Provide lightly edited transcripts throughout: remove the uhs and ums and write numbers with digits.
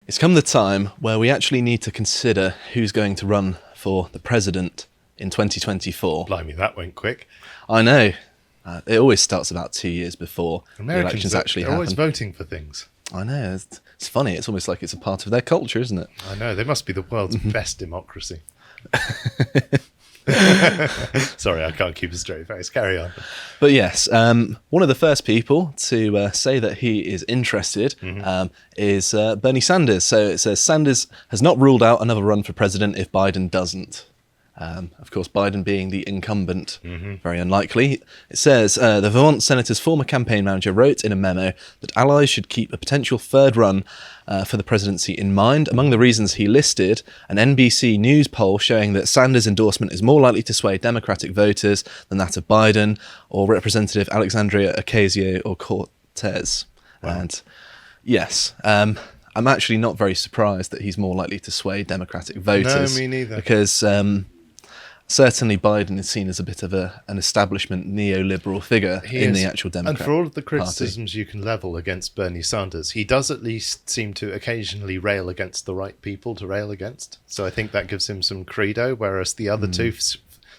It's come the time where we actually need to consider who's going to run for the president in 2024. Blimey, that went quick. I know. It always starts about 2 years before the elections actually happen. They're always voting for things. I know. It's funny. It's almost like it's a part of their culture, isn't it? I know. They must be the world's best democracy. Sorry, I can't keep a straight face. Carry on. But yes, one of the first people to say that he is interested is Bernie Sanders. So it says Sanders has not ruled out another run for president if Biden doesn't. Of course, Biden being the incumbent, very unlikely. It says, the Vermont senator's former campaign manager wrote in a memo that allies should keep a potential third run for the presidency in mind. Among the reasons he listed, an NBC News poll showing that Sanders' endorsement is more likely to sway Democratic voters than that of Biden or Representative Alexandria Ocasio-Cortez. Wow. And yes, I'm actually not very surprised that he's more likely to sway Democratic voters. No, me neither. Because certainly Biden is seen as a bit of an establishment neoliberal figure in the actual Democrat And for all of the criticisms Party. you can level against Bernie Sanders, he does at least seem to occasionally rail against the right people to rail against. So I think that gives him some credo, whereas the other two,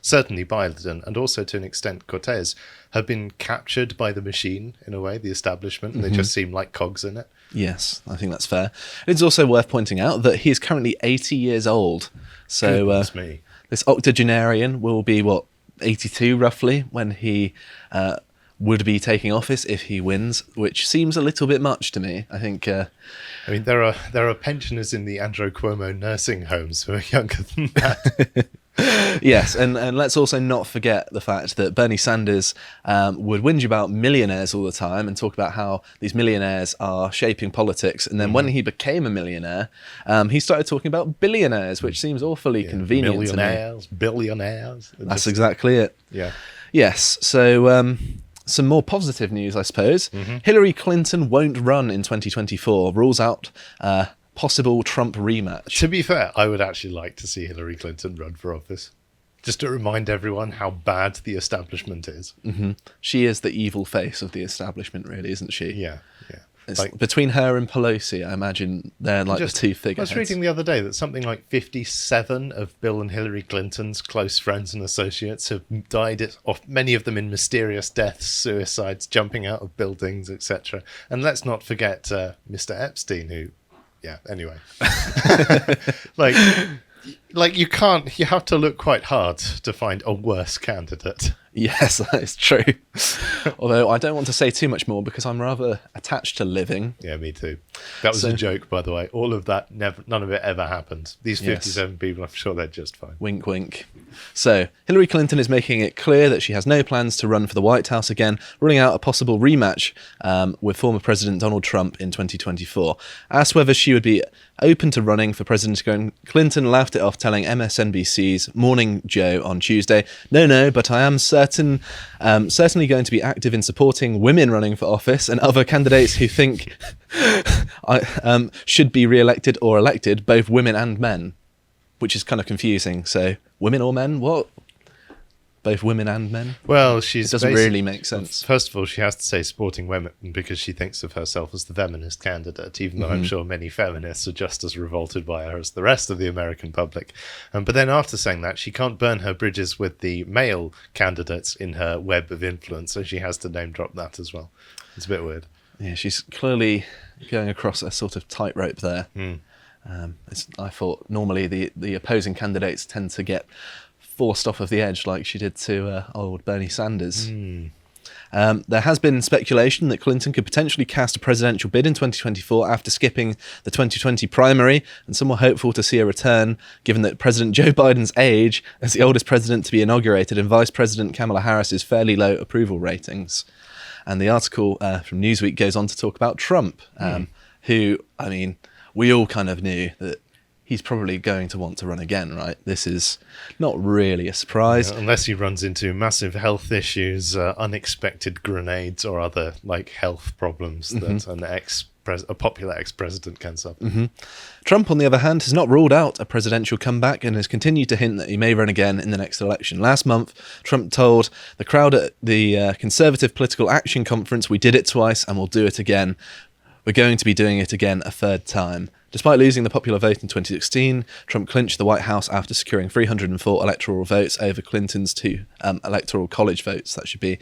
certainly Biden and also to an extent Cortez, have been captured by the machine in a way, the establishment, and they just seem like cogs in it. Yes, I think that's fair. It's also worth pointing out that he is currently 80 years old. So Goodness me. this octogenarian will be, 82 roughly, when he would be taking office if he wins, which seems a little bit much to me. I think... I mean, there are pensioners in the Andrew Cuomo nursing homes who are younger than that. Yes, and let's also not forget the fact that Bernie Sanders would whinge about millionaires all the time and talk about how these millionaires are shaping politics. And then when he became a millionaire, he started talking about billionaires, which seems awfully convenient to me. Billionaires. That's exactly it. Yeah. Yes, so some more positive news, I suppose. Hillary Clinton won't run in 2024, rules out... possible Trump rematch. To be fair, I would actually like to see Hillary Clinton run for office. Just to remind everyone how bad the establishment is. She is the evil face of the establishment, really, isn't she? Yeah. It's between her and Pelosi, I imagine they're like the two figureheads. I was reading the other day that something like 57 of Bill and Hillary Clinton's close friends and associates have died, many of them in mysterious deaths, suicides, jumping out of buildings, etc. And let's not forget Mr. Epstein, who... Yeah, anyway. You have to look quite hard to find a worse candidate. Yes, that is true. Although I don't want to say too much more because I'm rather attached to living. Yeah, me too. That was a joke, by the way. All of that, none of it ever happened. These 57 people, I'm sure they're just fine. Wink, wink. So, Hillary Clinton is making it clear that she has no plans to run for the White House again, ruling out a possible rematch with former President Donald Trump in 2024. Asked whether she would be open to running for president, Clinton laughed it off, telling MSNBC's Morning Joe on Tuesday, no, but I am certainly going to be active in supporting women running for office and other candidates who think should be re-elected or elected, both women and men, which is kind of confusing. So, women or men? What? Both women and men? Well, it doesn't really make sense. First of all, she has to say supporting women because she thinks of herself as the feminist candidate, even though I'm sure many feminists are just as revolted by her as the rest of the American public. But then after saying that, she can't burn her bridges with the male candidates in her web of influence, so she has to name drop that as well. It's a bit weird. Yeah, she's clearly going across a sort of tightrope there. I thought normally the opposing candidates tend to get forced off of the edge like she did to old Bernie Sanders. There has been speculation that Clinton could potentially cast a presidential bid in 2024 after skipping the 2020 primary, and some were hopeful to see a return given that President Joe Biden's age as the oldest president to be inaugurated and Vice President Kamala Harris's fairly low approval ratings. And the article from Newsweek goes on to talk about Trump, who, I mean, we all kind of knew that he's probably going to want to run again, right? This is not really a surprise. Yeah, unless he runs into massive health issues, unexpected grenades or other health problems that a popular ex-president can suffer. Trump, on the other hand, has not ruled out a presidential comeback and has continued to hint that he may run again in the next election. Last month, Trump told the crowd at the Conservative Political Action Conference, "We did it twice and we'll do it again. We're going to be doing it again a third time." Despite losing the popular vote in 2016, Trump clinched the White House after securing 304 electoral votes over Clinton's 2 electoral college votes. That should be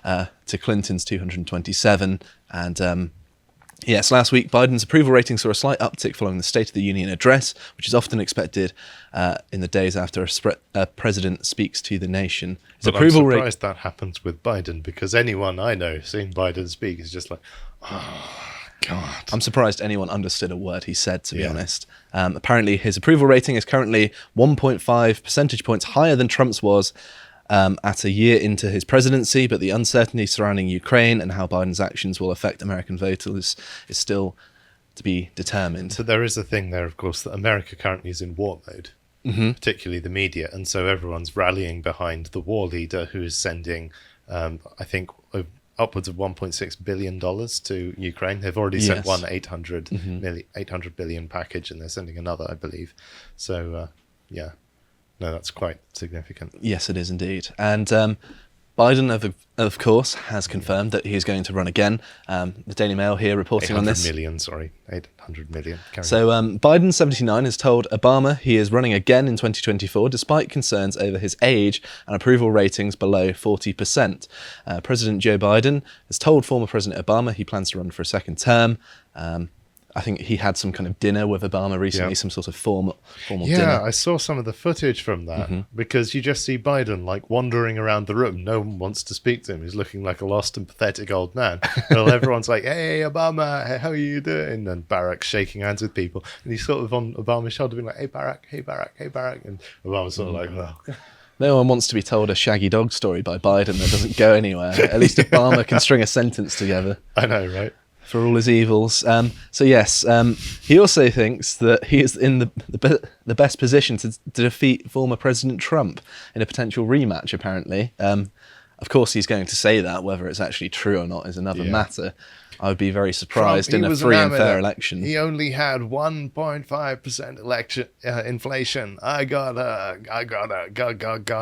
to Clinton's 227. And yes, last week, Biden's approval rating saw a slight uptick following the State of the Union address, which is often expected in the days after a president speaks to the nation. His approval I'm surprised that happens with Biden, because anyone I know seeing Biden speak is just like, oh, God. I'm surprised anyone understood a word he said, to be honest. Apparently, his approval rating is currently 1.5 percentage points higher than Trump's was at a year into his presidency, but the uncertainty surrounding Ukraine and how Biden's actions will affect American voters is still to be determined. But there is a thing there, of course, that America currently is in war mode, particularly the media, and so everyone's rallying behind the war leader who is sending, I think, upwards of $1.6 billion to Ukraine. They've already sent one 800 billion package, and they're sending another, I believe. So, yeah. No, that's quite significant. Yes, it is indeed. And Biden, of course, has confirmed that he's going to run again. The Daily Mail here reporting on this. 800 million. So Biden, 79, has told Obama he is running again in 2024, despite concerns over his age and approval ratings below 40%. President Joe Biden has told former President Obama he plans to run for a second term. I think he had some kind of dinner with Obama recently, some sort of formal dinner. Yeah, I saw some of the footage from that, because you just see Biden like wandering around the room. No one wants to speak to him. He's looking like a lost and pathetic old man. Well, everyone's like, hey, Obama, hey, how are you doing? And Barack's shaking hands with people. And he's sort of on Obama's shoulder being like, hey, Barack, hey, Barack, hey, Barack. And Obama's sort of like, well... No one wants to be told a shaggy dog story by Biden that doesn't go anywhere. At least Obama can string a sentence together. I know, right? For all his evils. So yes, he also thinks that he is in the best position to defeat former President Trump in a potential rematch, apparently. Of course, he's going to say that. Whether it's actually true or not is another matter. I would be very surprised Trump, in a free and fair election. He only had 1.5% election inflation. I got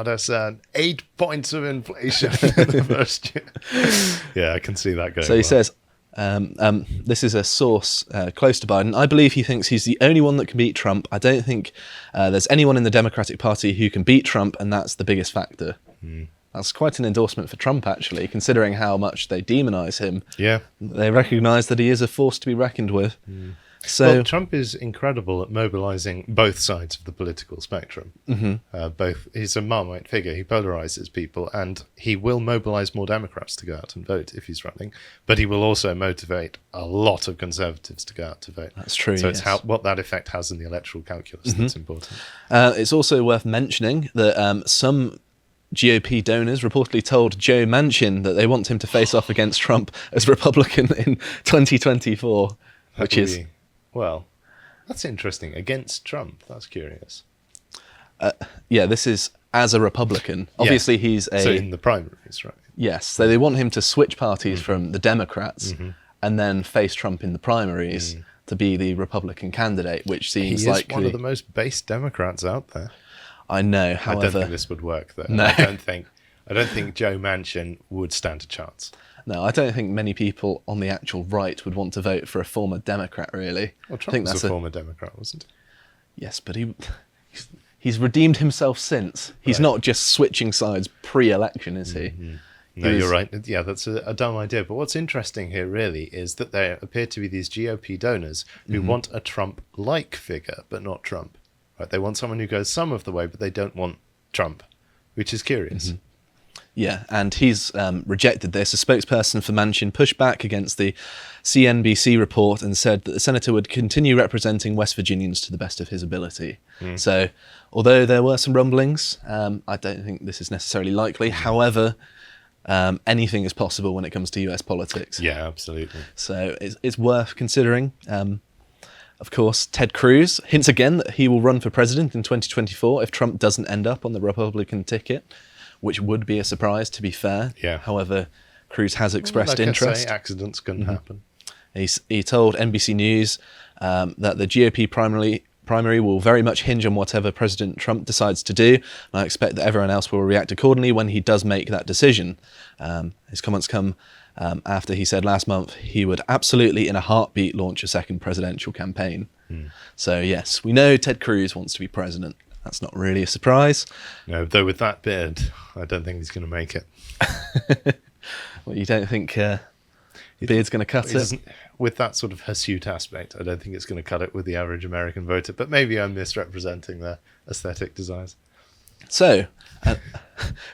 us 8 points of inflation in the first year. Yeah, I can see that going. So he says, this is a source close to Biden. I believe he thinks he's the only one that can beat Trump. I don't think there's anyone in the Democratic Party who can beat Trump, and that's the biggest factor. That's quite an endorsement for Trump, actually, considering how much they demonize him. Yeah. They recognize that he is a force to be reckoned with. So, well, Trump is incredible at mobilizing both sides of the political spectrum. He's a Marmite figure. He polarizes people, and he will mobilize more Democrats to go out and vote if he's running. But he will also motivate a lot of conservatives to go out to vote. That's true. So it's what that effect has in the electoral calculus that's important. It's also worth mentioning that some GOP donors reportedly told Joe Manchin that they want him to face off against Trump as Republican in 2024, which is... Well, that's interesting. Against Trump. That's curious. Yeah, this is as a Republican. Obviously, he's So in the primaries, right? Yes. So they want him to switch parties from the Democrats and then face Trump in the primaries to be the Republican candidate, which seems he is likely. One of the most base Democrats out there. I know, however... I don't think this would work, though. No. I don't think Joe Manchin would stand a chance. No, I don't think many people on the actual right would want to vote for a former Democrat, really. Well, Trump was a former Democrat, wasn't he? Yes, but he's redeemed himself since. He's not just switching sides pre-election, is he? No, you're right. Yeah, that's a dumb idea. But what's interesting here, really, is that there appear to be these GOP donors who want a Trump-like figure, but not Trump. Right? They want someone who goes some of the way, but they don't want Trump, which is curious. Yeah, and he's rejected this. A spokesperson for Manchin pushed back against the CNBC report and said that the senator would continue representing West Virginians to the best of his ability. So, although there were some rumblings, I don't think this is necessarily likely. However, anything is possible when it comes to US politics. Yeah, absolutely. So it's worth considering. Of course, Ted Cruz hints again that he will run for president in 2024 if Trump doesn't end up on the Republican ticket, which would be a surprise, to be fair. Yeah. However, Cruz has expressed like interest. I say, accidents can happen. He told NBC News that the GOP primary will very much hinge on whatever President Trump decides to do, and I expect that everyone else will react accordingly when he does make that decision. His comments come after he said last month he would absolutely, in a heartbeat, launch a second presidential campaign. So yes, we know Ted Cruz wants to be president. That's not really a surprise. No, though with that beard, I don't think he's going to make it. Well, you don't think the beard's going to cut it? With that sort of hirsute aspect, I don't think it's going to cut it with the average American voter. But maybe I'm misrepresenting their aesthetic desires. So,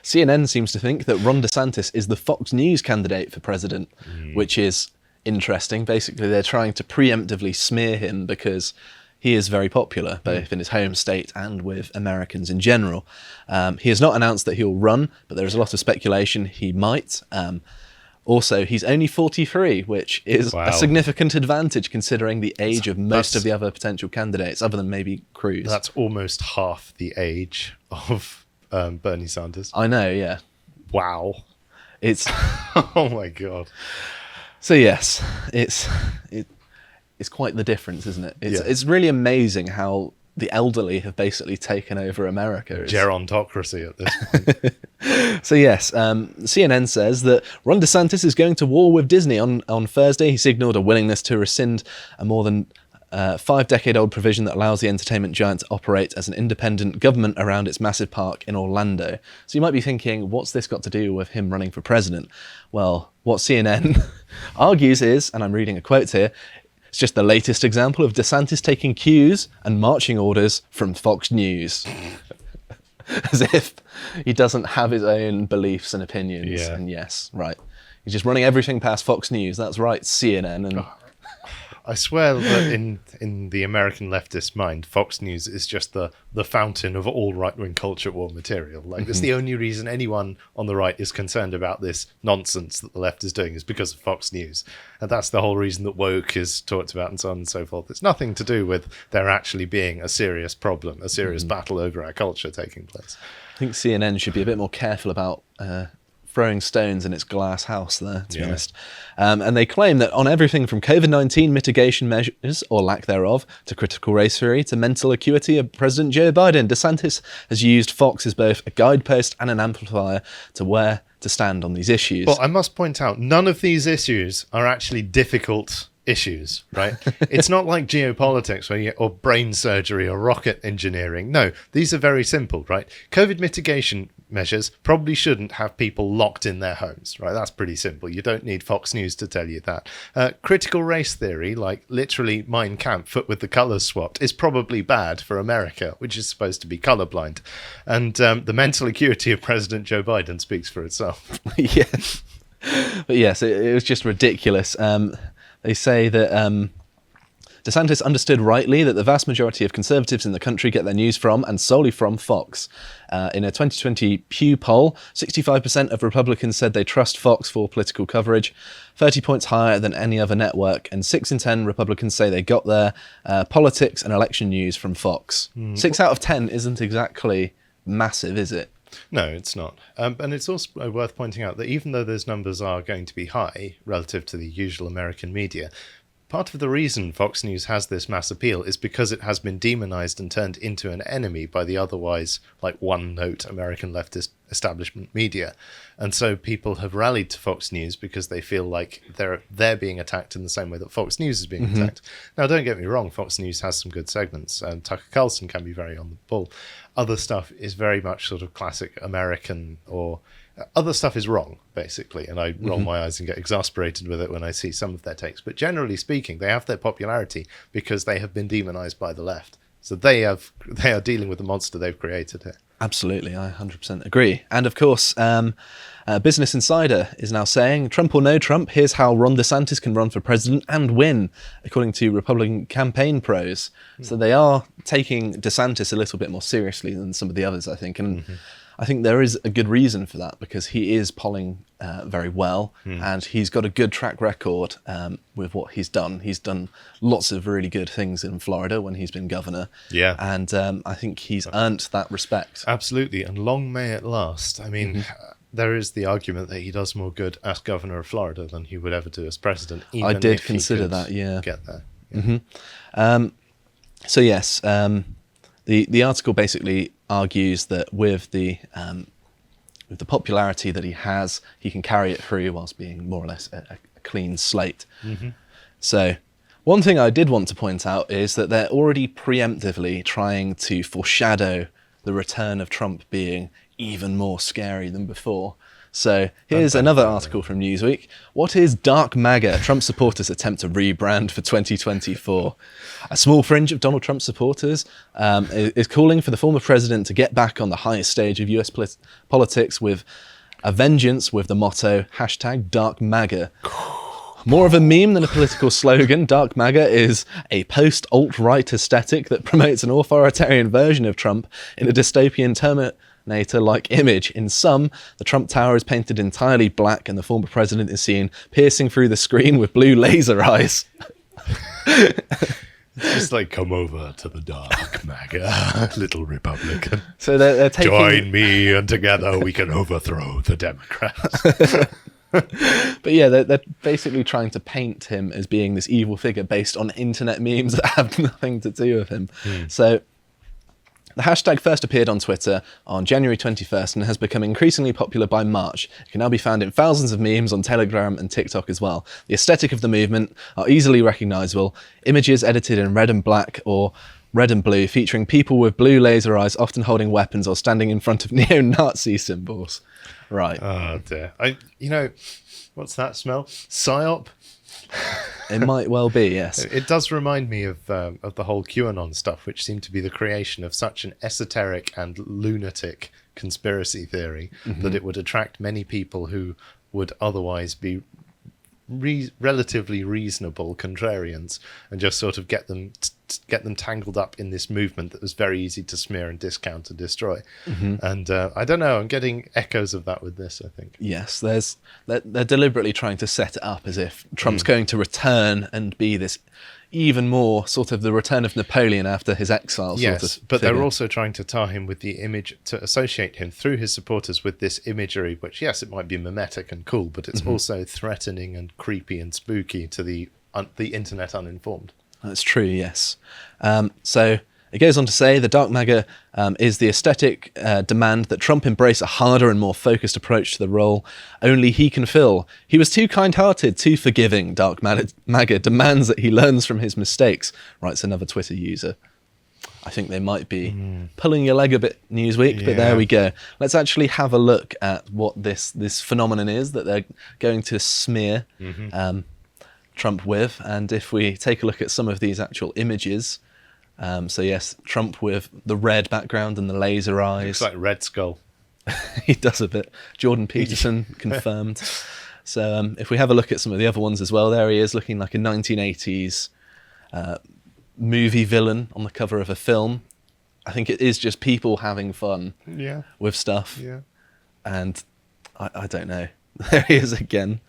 CNN seems to think that Ron DeSantis is the Fox News candidate for president, which is interesting. Basically, they're trying to preemptively smear him because he is very popular, both in his home state and with Americans in general. He has not announced that he'll run, but there is a lot of speculation he might. Also, he's only 43, which is a significant advantage considering the age of most of the other potential candidates, other than maybe Cruz. That's almost half the age of Bernie Sanders. I know, yeah. Wow. It's oh my God. So yes, it's quite the difference, isn't it? It's really amazing how the elderly have basically taken over America. Gerontocracy at this point. So yes, CNN says that Ron DeSantis is going to war with Disney. On Thursday, he signalled a willingness to rescind a more than 5-decade-old provision that allows the entertainment giant to operate as an independent government around its massive park in Orlando. So you might be thinking, what's this got to do with him running for president? Well, what CNN argues is, and I'm reading a quote here, it's just the latest example of DeSantis taking cues and marching orders from Fox News. As if he doesn't have his own beliefs and opinions. Yeah. And yes, right. He's just running everything past Fox News. That's right, CNN. And I swear that in the American leftist mind, Fox News is just the fountain of all right-wing culture war material. Like, that's the only reason anyone on the right is concerned about this nonsense that the left is doing is because of Fox News. And that's the whole reason that woke is talked about and so on and so forth. It's nothing to do with there actually being a serious problem, a serious battle over our culture taking place. I think CNN should be a bit more careful about throwing stones in its glass house there, to be honest. And they claim that on everything from COVID-19 mitigation measures, or lack thereof, to critical race theory, to mental acuity of President Joe Biden, DeSantis has used Fox as both a guidepost and an amplifier to where to stand on these issues. Well, I must point out, none of these issues are actually difficult issues, right? It's not like geopolitics or brain surgery or rocket engineering. No, these are very simple, right? COVID mitigation measures probably shouldn't have people locked in their homes, right? That's pretty simple. You don't need Fox News to tell you that. Critical race theory, like literally Mein Kampf, foot with the colours swapped, is probably bad for America, which is supposed to be colourblind. And the mental acuity of President Joe Biden speaks for itself. Yes. But yes, it was just ridiculous. They say that DeSantis understood rightly that the vast majority of conservatives in the country get their news from and solely from Fox. In a 2020 Pew poll, 65% of Republicans said they trust Fox for political coverage, 30 points higher than any other network, and 6 in 10 Republicans say they got their politics and election news from Fox. 6 out of 10 isn't exactly massive, is it? No, it's not. And it's also worth pointing out that even though those numbers are going to be high relative to the usual American media, part of the reason Fox News has this mass appeal is because it has been demonized and turned into an enemy by the otherwise like one-note American leftist establishment media. And so people have rallied to Fox News because they feel like they're being attacked in the same way that Fox News is being attacked. Now, don't get me wrong, Fox News has some good segments. Tucker Carlson can be very on the ball. Other stuff is very much sort of classic American, or other stuff is wrong, basically, and I roll my eyes and get exasperated with it when I see some of their takes. But generally speaking, they have their popularity because they have been demonized by the left. So they are dealing with the monster they've created here. Absolutely, I 100% agree. And of course, Business Insider is now saying, Trump or no Trump, here's how Ron DeSantis can run for president and win, according to Republican campaign pros. So they are taking DeSantis a little bit more seriously than some of the others, I think. And I think there is a good reason for that, because he is polling very well, and he's got a good track record with what he's done. He's done lots of really good things in Florida when he's been governor. Yeah. And I think he's earned that respect. Absolutely, and long may it last. I mean, there is the argument that he does more good as governor of Florida than he would ever do as president. Even I did if consider he could that, yeah. Get there. Yeah. So yes, the article basically argues that with the popularity that he has, he can carry it through whilst being more or less a clean slate. So One thing I did want to point out is that they're already preemptively trying to foreshadow the return of Trump being even more scary than before. So here's another article from Newsweek. What is Dark MAGA? Trump supporters attempt to rebrand for 2024. A small fringe of Donald Trump supporters is calling for the former president to get back on the highest stage of US politics with a vengeance, with the motto #Dark MAGA. More of a meme than a political slogan, Dark MAGA is a post-alt-right aesthetic that promotes an authoritarian version of Trump in a dystopian Terminator-like image. In sum, the Trump Tower is painted entirely black and the former president is seen piercing through the screen with blue laser eyes. It's just like, come over to the Dark MAGA, little Republican. So they're taking... Join me and together we can overthrow the Democrats. But yeah, they're basically trying to paint him as being this evil figure based on internet memes that have nothing to do with him. So the hashtag first appeared on Twitter on January 21st and has become increasingly popular by March. It can now be found in thousands of memes on Telegram and TikTok as well. The aesthetic of the movement are easily recognisable. Images edited in red and black or red and blue, featuring people with blue laser eyes, often holding weapons or standing in front of neo-Nazi symbols. Right. Oh dear. What's that smell? PSYOP? It might well be, yes. It does remind me of the whole QAnon stuff, which seemed to be the creation of such an esoteric and lunatic conspiracy theory that it would attract many people who would otherwise be relatively reasonable contrarians, and just sort of get them tangled up in this movement that was very easy to smear and discount and destroy. And I don't know, I'm getting echoes of that with this, I think. Yes, they're deliberately trying to set it up as if Trump's going to return and be this even more sort of the return of Napoleon after his exile. Yes, sort of but figure. they're also trying to tar him with the image, to associate him through his supporters with this imagery, which, yes, it might be mimetic and cool, but it's also threatening and creepy and spooky to the internet uninformed. That's true, yes. So it goes on to say the Dark MAGA is the aesthetic demand that Trump embrace a harder and more focused approach to the role only he can fill. He was too kind-hearted, too forgiving. Dark MAGA demands that he learns from his mistakes, writes another Twitter user. I think they might be pulling your leg a bit, Newsweek, but there we go. Let's actually have a look at what this phenomenon is that they're going to smear Trump with. And if we take a look at some of these actual images, so yes, Trump with the red background and the laser eyes. Looks like Red Skull. He does a bit. Jordan Peterson confirmed. So if we have a look at some of the other ones as well, there he is looking like a 1980s movie villain on the cover of a film. I think it is just people having fun with stuff. Yeah. And I don't know. There he is again.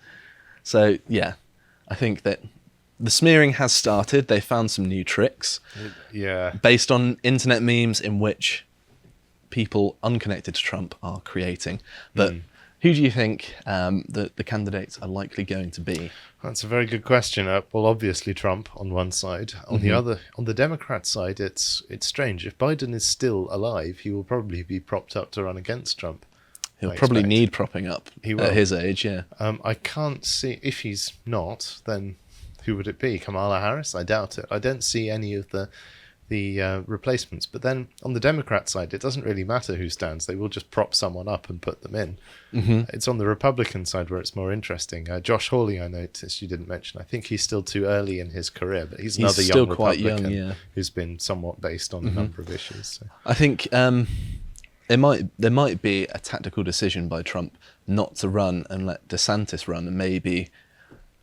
So yeah, I think that the smearing has started. They found some new tricks. Yeah. Based on internet memes in which people unconnected to Trump are creating. But who do you think the candidates are likely going to be? That's a very good question. Well, obviously Trump on one side. On the other, on the Democrat side, it's strange. If Biden is still alive, he will probably be propped up to run against Trump. He'll probably need propping up at his age, yeah. I can't see, if he's not, then who would it be? Kamala Harris? I doubt it. I don't see any of the replacements. But then on the Democrat side, it doesn't really matter who stands. They will just prop someone up and put them in. It's on the Republican side where it's more interesting. Josh Hawley, I noticed you didn't mention. I think he's still too early in his career, but he's another young Republican who's been somewhat based on a number of issues. So. I think there might be a tactical decision by Trump not to run and let Desantis run, and maybe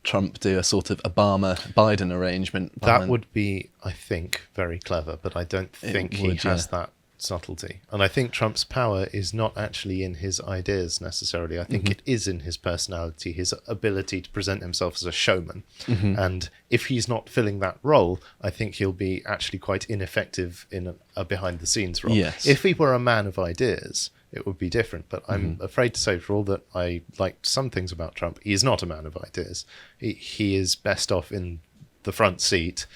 Trump do a sort of Obama-Biden arrangement. That would be, I think, very clever, but I don't think he has that subtlety. And I think Trump's power is not actually in his ideas necessarily. I think it is in his personality, his ability to present himself as a showman. And if he's not filling that role, I think he'll be actually quite ineffective in a behind-the-scenes role. Yes. If he were a man of ideas, it would be different. But I'm afraid to say, for all that I liked some things about Trump, he is not a man of ideas. He is best off in the front seat,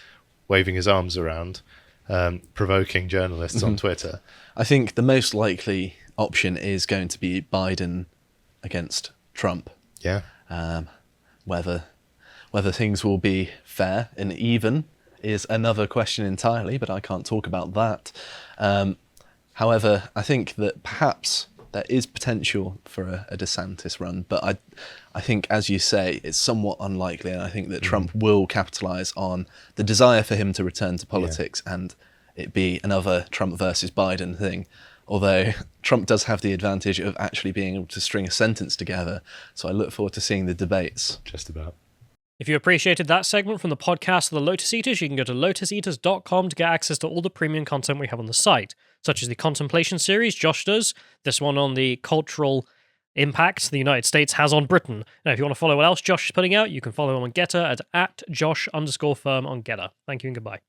waving his arms around, provoking journalists on Twitter. I think the most likely option is going to be Biden against Trump. Yeah. Whether Whether things will be fair and even is another question entirely, but I can't talk about that. However, I think that perhaps there is potential for a DeSantis run, but I think, as you say, it's somewhat unlikely, and I think that Trump will capitalise on the desire for him to return to politics and it be another Trump versus Biden thing. Although Trump does have the advantage of actually being able to string a sentence together, so I look forward to seeing the debates. Just about. If you appreciated that segment from the podcast of the Lotus Eaters, you can go to lotuseaters.com to get access to all the premium content we have on the site, such as the Contemplation series Josh does, this one on the cultural impact the United States has on Britain. Now, if you want to follow what else Josh is putting out, you can follow him on Getter at @Josh_firm on Getter. Thank you and goodbye.